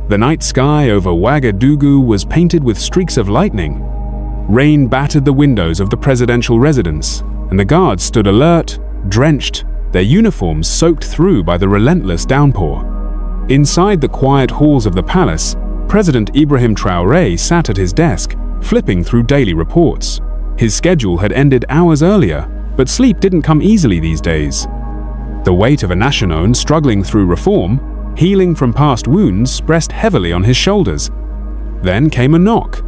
The night sky over Ouagadougou was painted with streaks of lightning. Rain battered the windows of the presidential residence, and the guards stood alert, drenched, their uniforms soaked through by the relentless downpour. Inside the quiet halls of the palace, President Ibrahim Traoré sat at his desk, flipping through daily reports. His schedule had ended hours earlier, but sleep didn't come easily these days. The weight of a nation struggling through reform, healing from past wounds, pressed heavily on his shoulders. Then came a knock.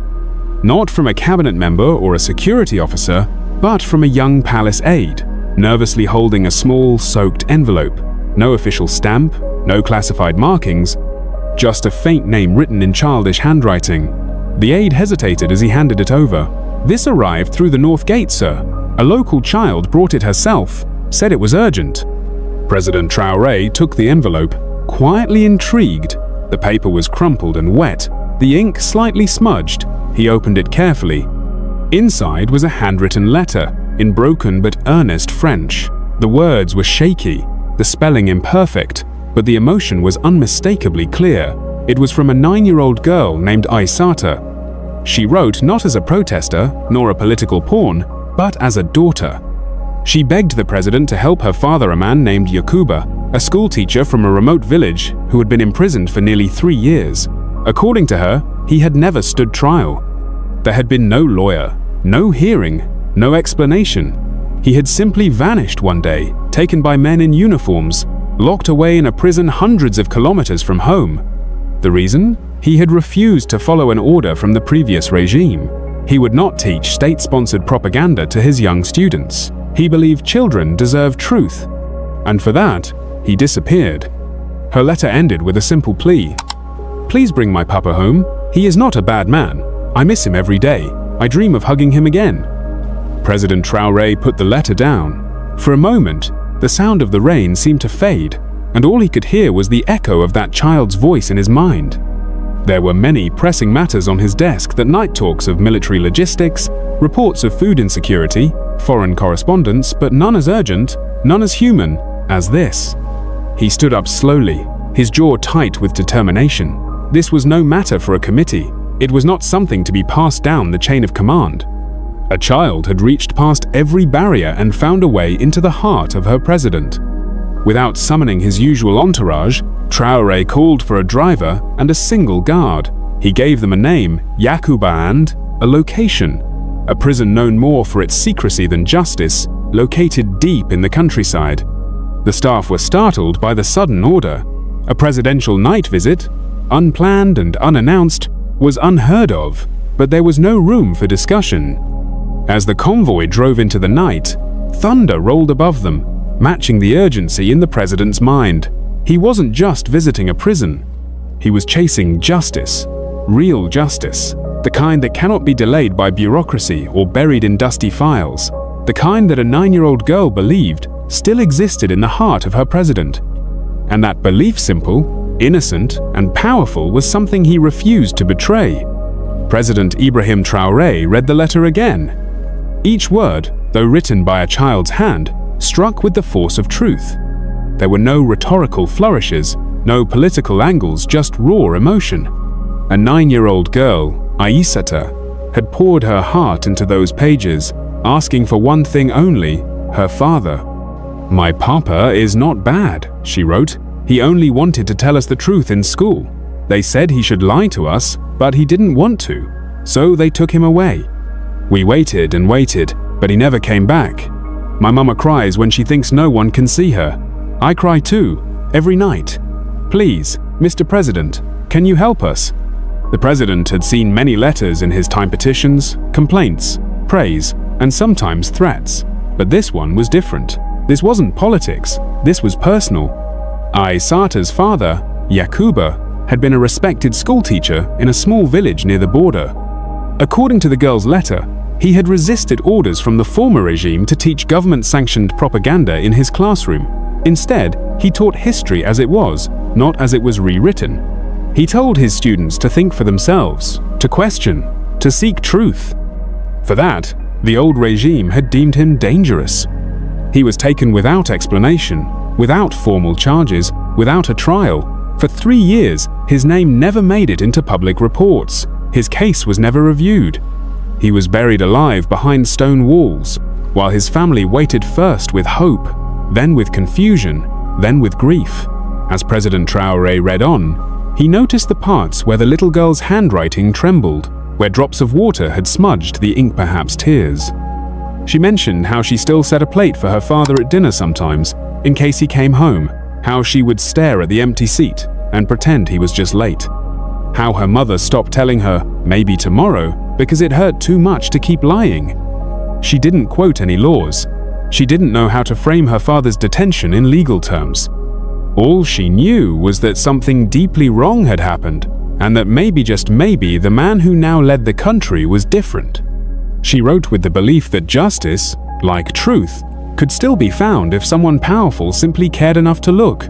Not from a cabinet member or a security officer, but from a young palace aide, nervously holding a small, soaked envelope. No official stamp, no classified markings, just a faint name written in childish handwriting. The aide hesitated as he handed it over. "This arrived through the North Gate, sir. A local child brought it herself, said it was urgent." President Traoré took the envelope, quietly intrigued. The paper was crumpled and wet, the ink slightly smudged. He opened it carefully. Inside was a handwritten letter, in broken but earnest French. The words were shaky, the spelling imperfect, but the emotion was unmistakably clear. It was from a 9-year-old girl named Aissata. She wrote not as a protester, nor a political pawn, but as a daughter. She begged the president to help her father, a man named Yakuba, a schoolteacher from a remote village who had been imprisoned for nearly 3 years. According to her, he had never stood trial. There had been no lawyer, no hearing, no explanation. He had simply vanished one day, taken by men in uniforms, locked away in a prison hundreds of kilometers from home. The reason? He had refused to follow an order from the previous regime. He would not teach state-sponsored propaganda to his young students. He believed children deserve truth. And for that, he disappeared. Her letter ended with a simple plea. "Please bring my papa home. He is not a bad man. I miss him every day. I dream of hugging him again." President Traoré put the letter down. For a moment, the sound of the rain seemed to fade, and all he could hear was the echo of that child's voice in his mind. There were many pressing matters on his desk that night, talks of military logistics, reports of food insecurity, foreign correspondence, but none as urgent, none as human as this. He stood up slowly, his jaw tight with determination. This was no matter for a committee. It was not something to be passed down the chain of command. A child had reached past every barrier and found a way into the heart of her president. Without summoning his usual entourage, Traoré called for a driver and a single guard. He gave them a name, Yakuba, and a location. A prison known more for its secrecy than justice, located deep in the countryside. The staff were startled by the sudden order. A presidential night visit, unplanned and unannounced, was unheard of, but there was no room for discussion. As the convoy drove into the night, thunder rolled above them, matching the urgency in the president's mind. He wasn't just visiting a prison. He was chasing justice, real justice, the kind that cannot be delayed by bureaucracy or buried in dusty files, the kind that a 9-year-old girl believed still existed in the heart of her president. And that belief, simple, innocent, and powerful, was something he refused to betray. President Ibrahim Traoré read the letter again. Each word, though written by a child's hand, struck with the force of truth. There were no rhetorical flourishes, no political angles, just raw emotion. A 9-year-old girl, Aissata, had poured her heart into those pages, asking for one thing only, her father. "My papa is not bad," she wrote. "He only wanted to tell us the truth in school. They said he should lie to us, but he didn't want to, so they took him away. We waited and waited, but he never came back. My mama cries when she thinks no one can see her. I cry too, every night. Please, Mr. President, can you help us?" The president had seen many letters in his time, petitions, complaints, praise, and sometimes threats. But this one was different. This wasn't politics, this was personal. Aissata's father, Yakuba, had been a respected schoolteacher in a small village near the border. According to the girl's letter, he had resisted orders from the former regime to teach government-sanctioned propaganda in his classroom. Instead, he taught history as it was, not as it was rewritten. He told his students to think for themselves, to question, to seek truth. For that, the old regime had deemed him dangerous. He was taken without explanation, without formal charges, without a trial. For 3 years, his name never made it into public reports. His case was never reviewed. He was buried alive behind stone walls, while his family waited first with hope, then with confusion, then with grief. As President Traoré read on, he noticed the parts where the little girl's handwriting trembled, where drops of water had smudged the ink, perhaps tears. She mentioned how she still set a plate for her father at dinner sometimes, in case he came home, how she would stare at the empty seat and pretend he was just late. How her mother stopped telling her, maybe tomorrow, because it hurt too much to keep lying. She didn't quote any laws. She didn't know how to frame her father's detention in legal terms. All she knew was that something deeply wrong had happened, and that maybe, just maybe, the man who now led the country was different. She wrote with the belief that justice, like truth, could still be found if someone powerful simply cared enough to look.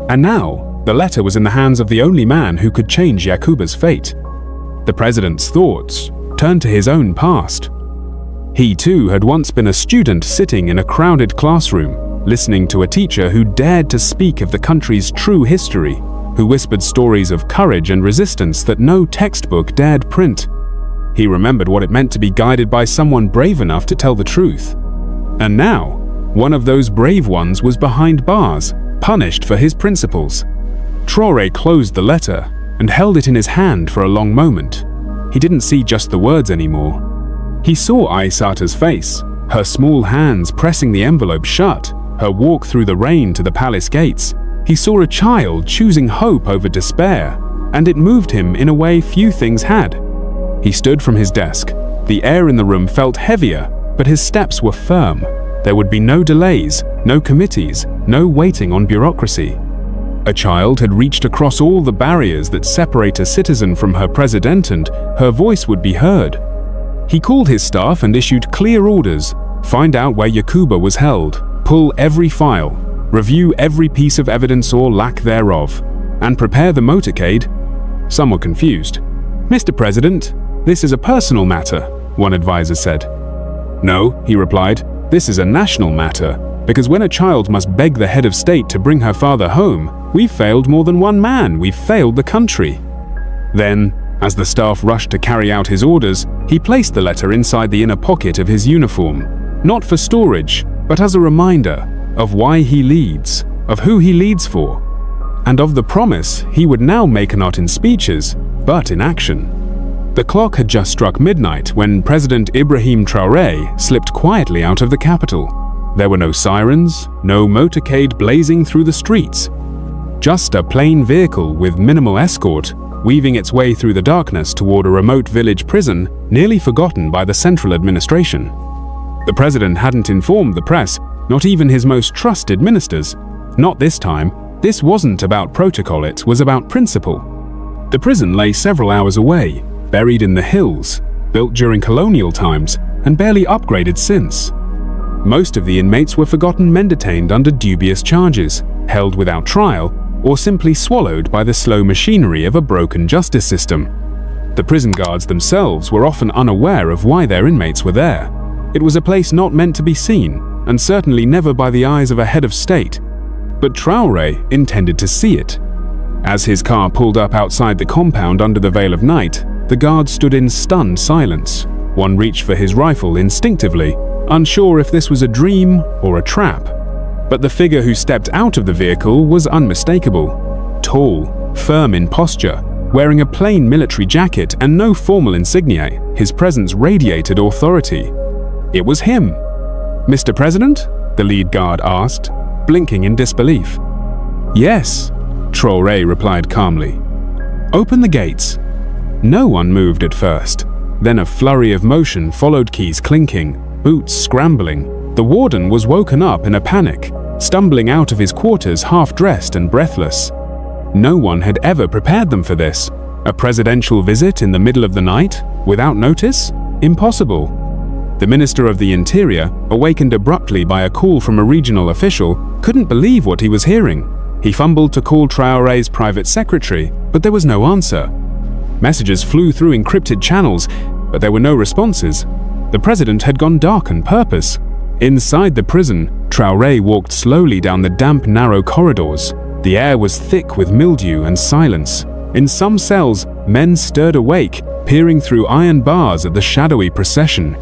And now, the letter was in the hands of the only man who could change Yakuba's fate. The president's thoughts turned to his own past. He too had once been a student sitting in a crowded classroom, listening to a teacher who dared to speak of the country's true history, who whispered stories of courage and resistance that no textbook dared print. He remembered what it meant to be guided by someone brave enough to tell the truth. And now, one of those brave ones was behind bars, punished for his principles. Traoré closed the letter and held it in his hand for a long moment. He didn't see just the words anymore. He saw Aissata's face, her small hands pressing the envelope shut, her walk through the rain to the palace gates. He saw a child choosing hope over despair, and it moved him in a way few things had. He stood from his desk. The air in the room felt heavier, but his steps were firm. There would be no delays, no committees, no waiting on bureaucracy. A child had reached across all the barriers that separate a citizen from her president, and her voice would be heard. He called his staff and issued clear orders: find out where Yakuba was held, pull every file, review every piece of evidence or lack thereof, and prepare the motorcade. Some were confused. "Mr. President, this is a personal matter," one advisor said. "No," he replied, "this is a national matter, because when a child must beg the head of state to bring her father home, we've failed more than one man, we've failed the country." Then, as the staff rushed to carry out his orders, he placed the letter inside the inner pocket of his uniform, not for storage, but as a reminder of why he leads, of who he leads for, and of the promise he would now make not in speeches, but in action. The clock had just struck midnight when President Ibrahim Traoré slipped quietly out of the capital. There were no sirens, no motorcade blazing through the streets. Just a plain vehicle with minimal escort, weaving its way through the darkness toward a remote village prison nearly forgotten by the central administration. The president hadn't informed the press, not even his most trusted ministers. Not this time. This wasn't about protocol, it was about principle. The prison lay several hours away, buried in the hills, built during colonial times and barely upgraded since. Most of the inmates were forgotten men detained under dubious charges, held without trial, or simply swallowed by the slow machinery of a broken justice system. The prison guards themselves were often unaware of why their inmates were there. It was a place not meant to be seen, and certainly never by the eyes of a head of state. But Traoré intended to see it. As his car pulled up outside the compound under the veil of night, the guard stood in stunned silence. One reached for his rifle instinctively, unsure if this was a dream or a trap. But the figure who stepped out of the vehicle was unmistakable. Tall, firm in posture, wearing a plain military jacket and no formal insignia, his presence radiated authority. It was him. "Mr. President?" the lead guard asked, blinking in disbelief. "Yes," Traoré replied calmly. "Open the gates." No one moved at first. Then a flurry of motion followed, keys clinking, boots scrambling. The warden was woken up in a panic, stumbling out of his quarters half-dressed and breathless. No one had ever prepared them for this. A presidential visit in the middle of the night, without notice? Impossible. The Minister of the Interior, awakened abruptly by a call from a regional official, couldn't believe what he was hearing. He fumbled to call Traoré's private secretary, but there was no answer. Messages flew through encrypted channels, but there were no responses. The president had gone dark on purpose. Inside the prison, Traoré walked slowly down the damp, narrow corridors. The air was thick with mildew and silence. In some cells, men stirred awake, peering through iron bars at the shadowy procession.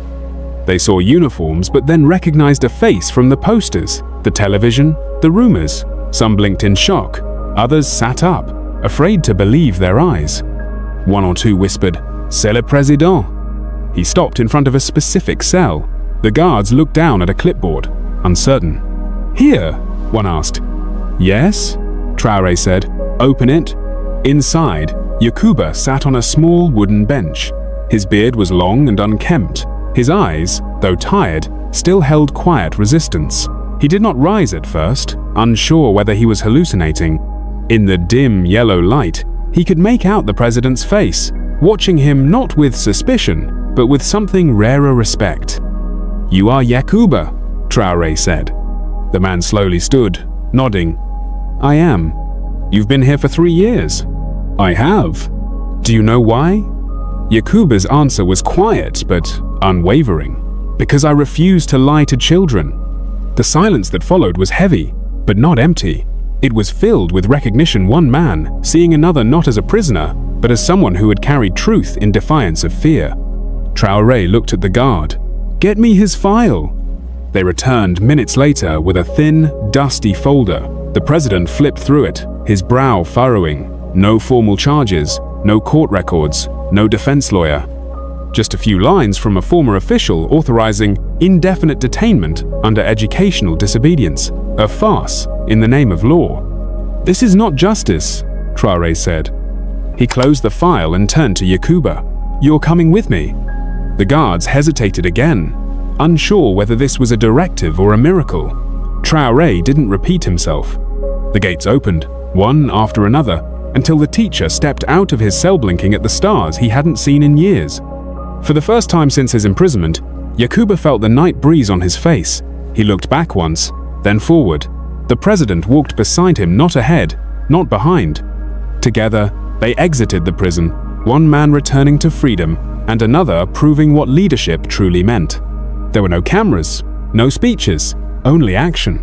They saw uniforms but then recognized a face from the posters, the television, the rumors. Some blinked in shock. Others sat up, afraid to believe their eyes. One or two whispered, "C'est le président." He stopped in front of a specific cell. The guards looked down at a clipboard, uncertain. "Here?" one asked. "Yes," Traoré said. "Open it." Inside, Yakuba sat on a small wooden bench. His beard was long and unkempt. His eyes, though tired, still held quiet resistance. He did not rise at first, unsure whether he was hallucinating. In the dim yellow light, he could make out the president's face, watching him not with suspicion, but with something rarer respect. "You are Yakuba," Traoré said. The man slowly stood, nodding. "I am. You've been here for 3 years." "I have." "Do you know why?" Yakuba's answer was quiet but unwavering. "Because I refuse to lie to children." The silence that followed was heavy, but not empty. It was filled with recognition. One man, seeing another not as a prisoner, but as someone who had carried truth in defiance of fear. Traoré looked at the guard. "Get me his file." They returned minutes later with a thin, dusty folder. The president flipped through it, his brow furrowing. No formal charges, no court records, no defense lawyer. Just a few lines from a former official authorizing indefinite detainment under educational disobedience. A farce in the name of law. "This is not justice," Traoré said. He closed the file and turned to Yakuba. "You're coming with me." The guards hesitated again, unsure whether this was a directive or a miracle. Traoré didn't repeat himself. The gates opened, one after another, until the teacher stepped out of his cell blinking at the stars he hadn't seen in years. For the first time since his imprisonment, Yakuba felt the night breeze on his face. He looked back once, then forward. The president walked beside him, not ahead, not behind. Together, they exited the prison, one man returning to freedom and another proving what leadership truly meant. There were no cameras, no speeches, only action.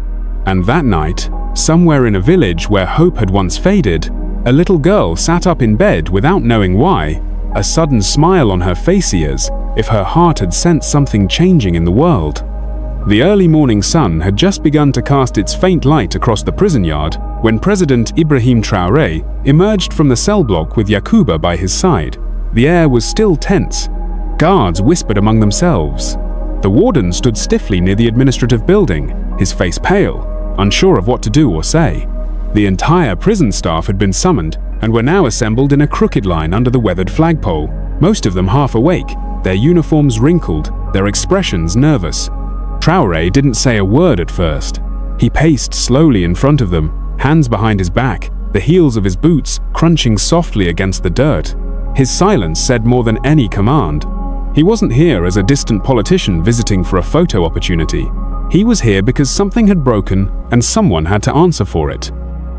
And that night, somewhere in a village where hope had once faded, a little girl sat up in bed without knowing why, a sudden smile on her face as if her heart had sensed something changing in the world. The early morning sun had just begun to cast its faint light across the prison yard when President Ibrahim Traoré emerged from the cell block with Yakuba by his side. The air was still tense. Guards whispered among themselves. The warden stood stiffly near the administrative building, his face pale, unsure of what to do or say. The entire prison staff had been summoned and were now assembled in a crooked line under the weathered flagpole, most of them half awake, their uniforms wrinkled, their expressions nervous. Traoré didn't say a word at first. He paced slowly in front of them, hands behind his back, the heels of his boots crunching softly against the dirt. His silence said more than any command. He wasn't here as a distant politician visiting for a photo opportunity. He was here because something had broken and someone had to answer for it.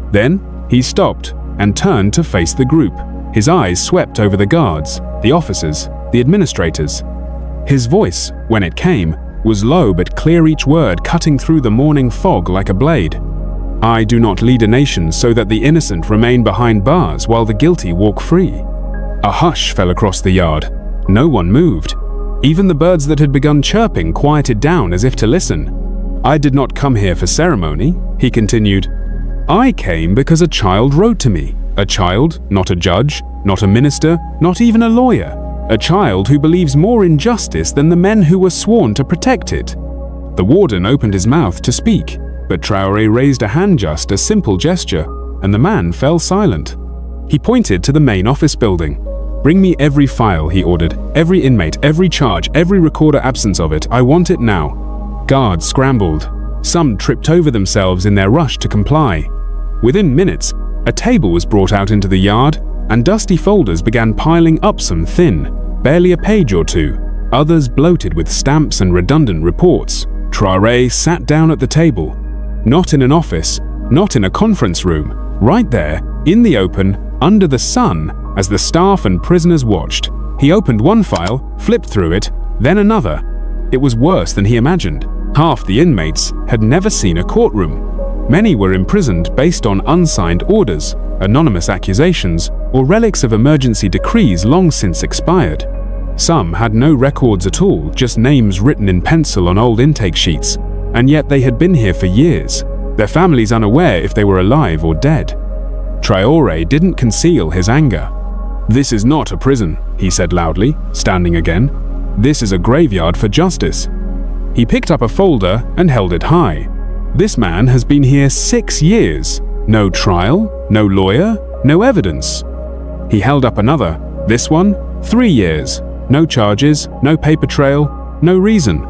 Then, he stopped and turned to face the group. His eyes swept over the guards, the officers, the administrators. His voice, when it came, was low but clear, each word cutting through the morning fog like a blade. "I do not lead a nation so that the innocent remain behind bars while the guilty walk free." A hush fell across the yard. No one moved. Even the birds that had begun chirping quieted down as if to listen. "I did not come here for ceremony," he continued. "I came because a child wrote to me. A child, not a judge, not a minister, not even a lawyer. A child who believes more in justice than the men who were sworn to protect it." The warden opened his mouth to speak, but Traoré raised a hand, just a simple gesture, and the man fell silent. He pointed to the main office building. "Bring me every file," he ordered. "Every inmate, every charge, every recorder absence of it. I want it now." Guards scrambled. Some tripped over themselves in their rush to comply. Within minutes, a table was brought out into the yard, and dusty folders began piling up, some thin, barely a page or two, others bloated with stamps and redundant reports. Traoré sat down at the table. Not in an office, not in a conference room, right there, in the open, under the sun, as the staff and prisoners watched. He opened one file, flipped through it, then another. It was worse than he imagined. Half the inmates had never seen a courtroom. Many were imprisoned based on unsigned orders, anonymous accusations, or relics of emergency decrees long since expired. Some had no records at all, just names written in pencil on old intake sheets, and yet they had been here for years, their families unaware if they were alive or dead. Traore didn't conceal his anger. "This is not a prison," he said loudly, standing again. "This is a graveyard for justice." He picked up a folder and held it high. This man has been here 6 years. No trial, no lawyer, no evidence. He held up another. This one, 3 years. No charges, no paper trail, no reason.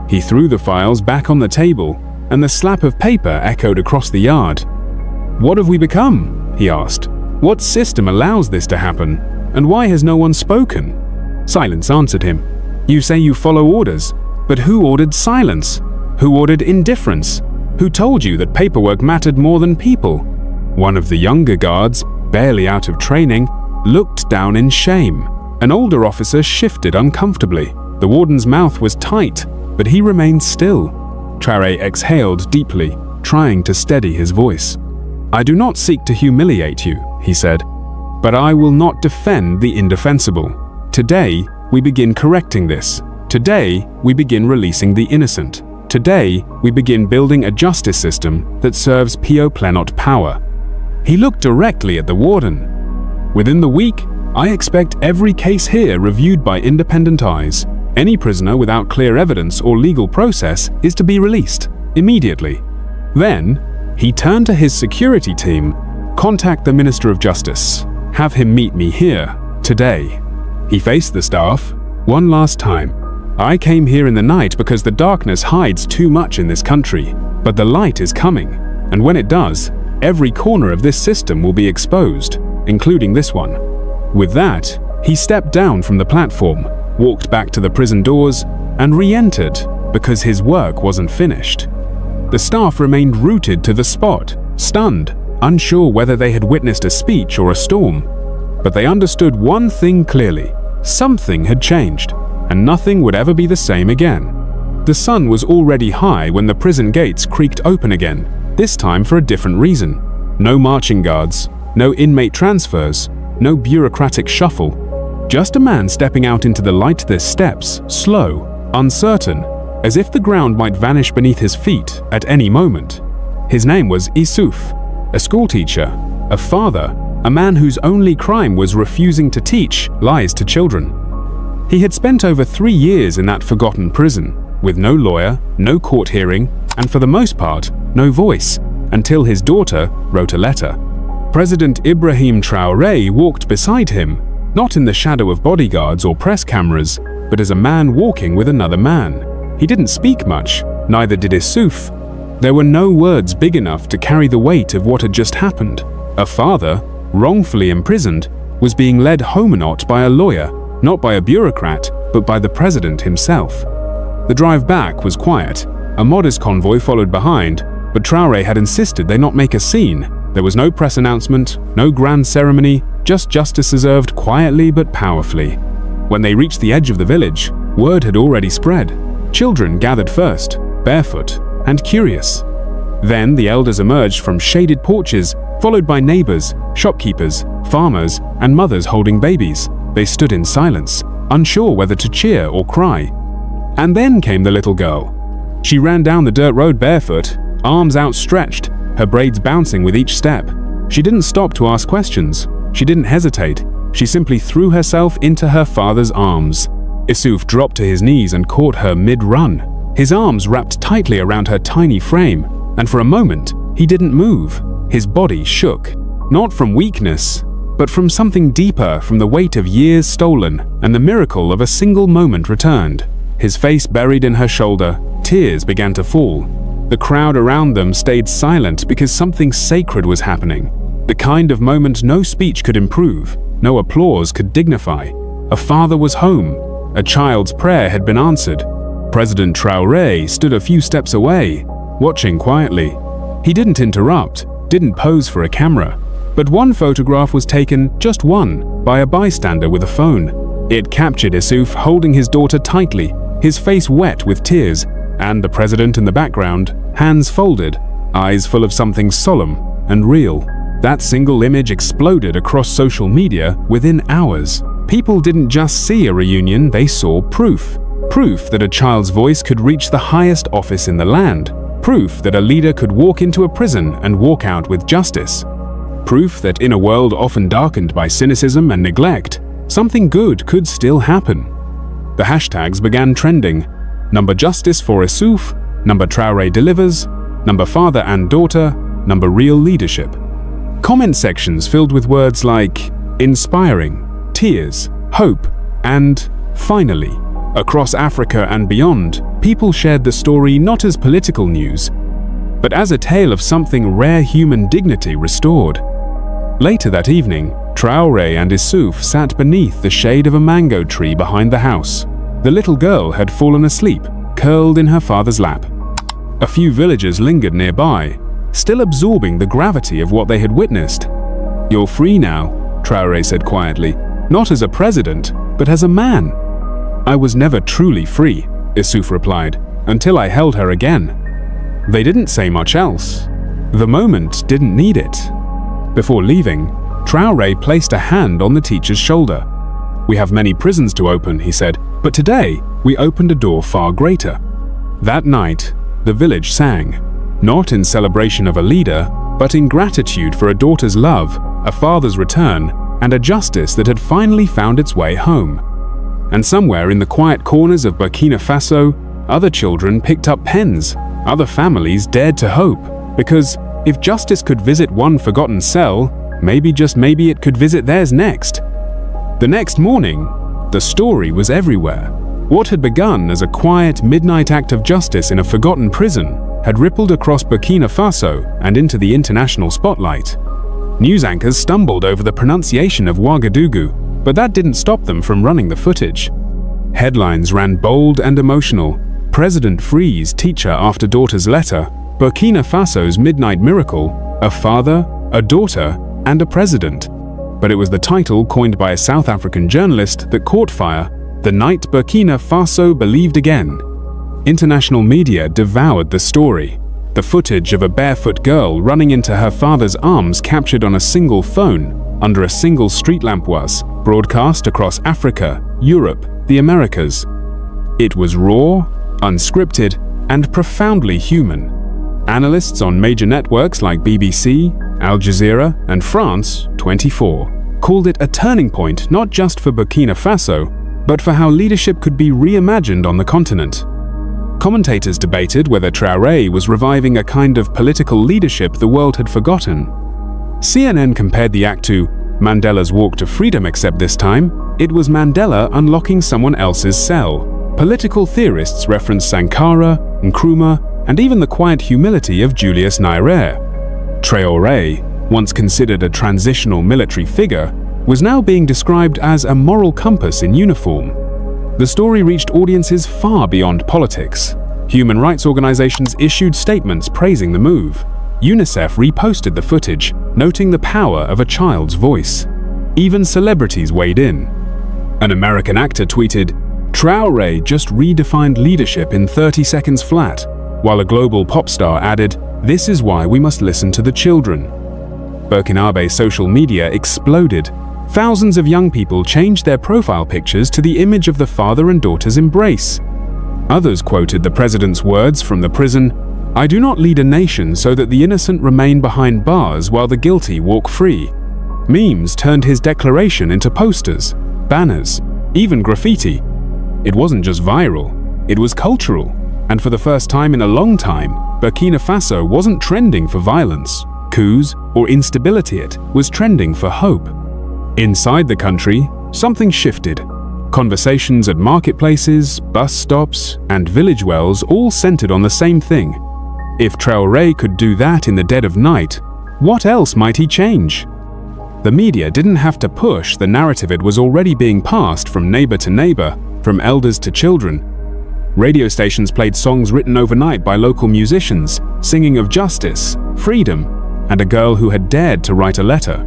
He threw the files back on the table, and the slap of paper echoed across the yard. "What have we become?" he asked. "What system allows this to happen? And why has no one spoken?" Silence answered him. "You say you follow orders, but who ordered silence? Who ordered indifference? Who told you that paperwork mattered more than people?" One of the younger guards, barely out of training, looked down in shame. An older officer shifted uncomfortably. The warden's mouth was tight, but he remained still. Traore exhaled deeply, trying to steady his voice. "I do not seek to humiliate you," he said, "but I will not defend the indefensible. Today, we begin correcting this. Today, we begin releasing the innocent. Today, we begin building a justice system that serves Pio Plenot power." He looked directly at the warden. "Within the week, I expect every case here reviewed by independent eyes. Any prisoner without clear evidence or legal process is to be released, immediately." Then, he turned to his security team. "Contact the Minister of Justice. Have him meet me here, today." He faced the staff. "One last time. I came here in the night because the darkness hides too much in this country, but the light is coming, and when it does, every corner of this system will be exposed, including this one." With that, he stepped down from the platform, walked back to the prison doors, and re-entered because his work wasn't finished. The staff remained rooted to the spot, stunned, unsure whether they had witnessed a speech or a storm. But they understood one thing clearly: something had changed, and nothing would ever be the same again. The sun was already high when the prison gates creaked open again, this time for a different reason. No marching guards, no inmate transfers, no bureaucratic shuffle. Just a man stepping out into the light, their steps, slow, uncertain, as if the ground might vanish beneath his feet at any moment. His name was Issouf, a schoolteacher, a father, a man whose only crime was refusing to teach lies to children. He had spent over 3 years in that forgotten prison, with no lawyer, no court hearing, and for the most part, no voice, until his daughter wrote a letter. President Ibrahim Traoré walked beside him, not in the shadow of bodyguards or press cameras, but as a man walking with another man. He didn't speak much, neither did Issouf. There were no words big enough to carry the weight of what had just happened. A father, wrongfully imprisoned, was being led homenot by a lawyer, not by a bureaucrat, but by the president himself. The drive back was quiet. A modest convoy followed behind, but Traoré had insisted they not make a scene. There was no press announcement, no grand ceremony, just justice served quietly but powerfully. When they reached the edge of the village, word had already spread. Children gathered first, barefoot and curious. Then the elders emerged from shaded porches, followed by neighbors, shopkeepers, farmers, and mothers holding babies. They stood in silence, unsure whether to cheer or cry. And then came the little girl. She ran down the dirt road barefoot, arms outstretched, her braids bouncing with each step. She didn't stop to ask questions. She didn't hesitate. She simply threw herself into her father's arms. Issouf dropped to his knees and caught her mid-run. His arms wrapped tightly around her tiny frame, and for a moment, he didn't move. His body shook, not from weakness, but from something deeper, from the weight of years stolen and the miracle of a single moment returned. His face buried in her shoulder, tears began to fall. The crowd around them stayed silent because something sacred was happening. The kind of moment no speech could improve, no applause could dignify. A father was home. A child's prayer had been answered. President Traoré stood a few steps away, watching quietly. He didn't interrupt, didn't pose for a camera. But one photograph was taken, just one, by a bystander with a phone. It captured Issouf holding his daughter tightly, his face wet with tears, and the president in the background, hands folded, eyes full of something solemn and real. That single image exploded across social media within hours. People didn't just see a reunion, they saw proof. Proof that a child's voice could reach the highest office in the land. Proof that a leader could walk into a prison and walk out with justice. Proof that in a world often darkened by cynicism and neglect, something good could still happen. The hashtags began trending. Number justice for Issouf, number Traoré delivers, number father and daughter, number real leadership. Comment sections filled with words like inspiring, tears, hope, and finally. Across Africa and beyond, people shared the story not as political news, but as a tale of something rare human dignity restored. Later that evening, Traoré and Issouf sat beneath the shade of a mango tree behind the house. The little girl had fallen asleep, curled in her father's lap. A few villagers lingered nearby, still absorbing the gravity of what they had witnessed. "You're free now," Traoré said quietly, "not as a president, but as a man." "I was never truly free," Issouf replied, "until I held her again." They didn't say much else. The moment didn't need it. Before leaving, Traoré placed a hand on the teacher's shoulder. "We have many prisons to open," he said, "but today we opened a door far greater." That night, the village sang, not in celebration of a leader, but in gratitude for a daughter's love, a father's return, and a justice that had finally found its way home. And somewhere in the quiet corners of Burkina Faso, other children picked up pens, other families dared to hope, because if justice could visit one forgotten cell, maybe, just maybe, it could visit theirs next. The next morning, the story was everywhere. What had begun as a quiet midnight act of justice in a forgotten prison had rippled across Burkina Faso and into the international spotlight. News anchors stumbled over the pronunciation of Ouagadougou, but that didn't stop them from running the footage. Headlines ran bold and emotional. President frees teacher after daughter's letter, Burkina Faso's midnight miracle, a father, a daughter, and a president. But it was the title coined by a South African journalist that caught fire, "The Night Burkina Faso Believed Again." International media devoured the story. The footage of a barefoot girl running into her father's arms captured on a single phone, under a single street lamp was broadcast across Africa, Europe, the Americas. It was raw, unscripted, and profoundly human. Analysts on major networks like BBC, Al Jazeera, and France 24 called it a turning point not just for Burkina Faso, but for how leadership could be reimagined on the continent. Commentators debated whether Traoré was reviving a kind of political leadership the world had forgotten. CNN compared the act to Mandela's walk to freedom, except this time, it was Mandela unlocking someone else's cell. Political theorists referenced Sankara, Nkrumah, and even the quiet humility of Julius Nyerere. Traoré, once considered a transitional military figure, was now being described as a moral compass in uniform. The story reached audiences far beyond politics. Human rights organizations issued statements praising the move. UNICEF reposted the footage, noting the power of a child's voice. Even celebrities weighed in. An American actor tweeted, "Traoré just redefined leadership in 30 seconds flat," while a global pop star added, "This is why we must listen to the children." Burkinabe social media exploded. Thousands of young people changed their profile pictures to the image of the father and daughter's embrace. Others quoted the president's words from the prison, "I do not lead a nation so that the innocent remain behind bars while the guilty walk free." Memes turned his declaration into posters, banners, even graffiti. It wasn't just viral, it was cultural. And for the first time in a long time, Burkina Faso wasn't trending for violence, coups, or instability. It was trending for hope. Inside the country, something shifted. Conversations at marketplaces, bus stops, and village wells all centered on the same thing. If Traoré could do that in the dead of night, what else might he change? The media didn't have to push the narrative, it was already being passed from neighbor to neighbor, from elders to children. Radio stations played songs written overnight by local musicians, singing of justice, freedom, and a girl who had dared to write a letter.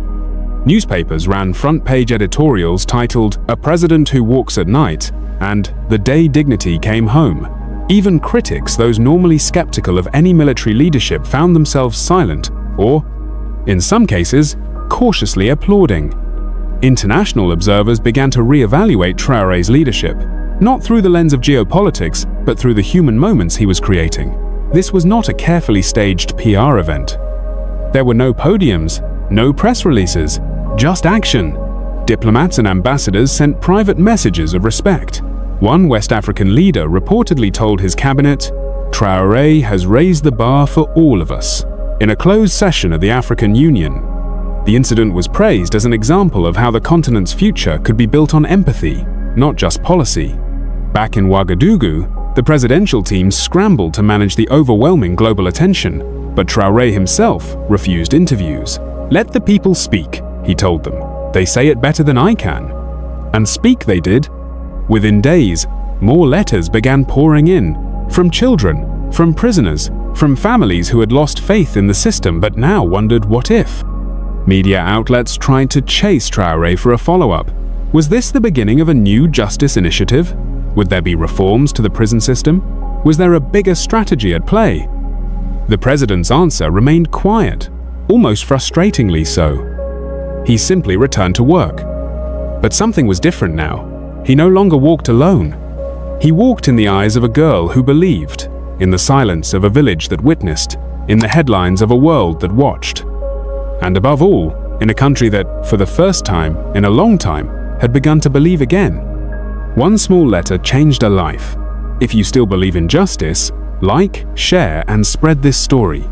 Newspapers ran front-page editorials titled "A President Who Walks at Night" and "The Day Dignity Came Home." Even critics, those normally skeptical of any military leadership, found themselves silent or, in some cases, cautiously applauding. International observers began to re-evaluate Traoré's leadership, not through the lens of geopolitics, but through the human moments he was creating. This was not a carefully staged PR event. There were no podiums, no press releases, just action. Diplomats and ambassadors sent private messages of respect. One West African leader reportedly told his cabinet, "Traoré has raised the bar for all of us," in a closed session of the African Union. The incident was praised as an example of how the continent's future could be built on empathy, not just policy. Back in Ouagadougou, the presidential team scrambled to manage the overwhelming global attention, but Traoré himself refused interviews. "Let the people speak," he told them. "They say it better than I can." And speak they did. Within days, more letters began pouring in, from children, from prisoners, from families who had lost faith in the system but now wondered what if. Media outlets tried to chase Traoré for a follow-up. Was this the beginning of a new justice initiative? Would there be reforms to the prison system? Was there a bigger strategy at play? The president's answer remained quiet, almost frustratingly so. He simply returned to work. But something was different now. He no longer walked alone. He walked in the eyes of a girl who believed, in the silence of a village that witnessed, in the headlines of a world that watched. And above all, in a country that, for the first time in a long time, had begun to believe again. One small letter changed a life. If you still believe in justice, like, share, and spread this story.